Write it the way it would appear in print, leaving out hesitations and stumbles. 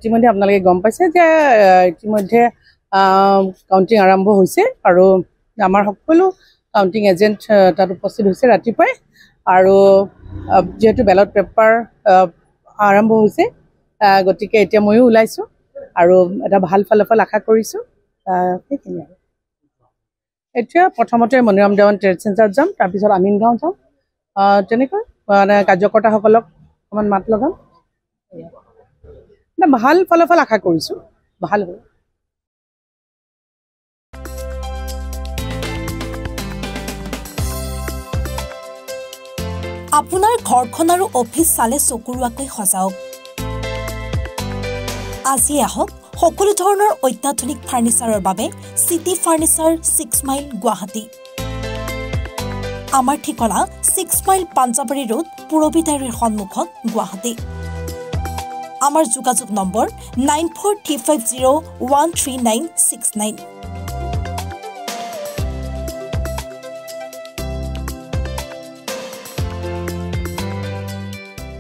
ইতিমধ্যে আপোনালোকে গম পাইছে যে ইতিমধ্যে কাউণ্টিং আৰম্ভ হৈছে আৰু আমাৰ সকলো কাউণ্টিং এজেণ্ট তাত উপস্থিত হৈছে ৰাতিপুৱাই আৰু যেহেতু ব্যালট পেপাৰ আৰম্ভ হৈছে গতিকে এতিয়া ময়ো ওলাইছোঁ আৰু এটা ভাল ফলাফল আশা কৰিছোঁ সেইখিনি আৰু এতিয়া প্ৰথমতে মণিৰাম দেৱান ট্ৰেড চেণ্টাৰত যাম তাৰপিছত আমিনগাঁও যাম তেনেকৈ মানে কাৰ্যকৰ্তাসকলক অকণমান মাত লগাম ভাল ফলাফল আশা কৰিছোঁ ভাল হ'ব আপোনাৰ ঘৰখন আৰু অফিচ চালে চকুৰুৱাকৈ সজাওক আজি আহক সকলো ধৰণৰ অত্যাধুনিক ফাৰ্নিচাৰৰ বাবে সিটি ফাৰ্নিচাৰ 6 মাইল গুৱাহাটী আমাৰ ঠিকনা 6 মাইল পাঞ্জাবাৰী ৰোড পুৰবী ডাইৰীৰ সন্মুখত গুৱাহাটী আমাৰ যোগাযোগ নম্বৰ 9435013969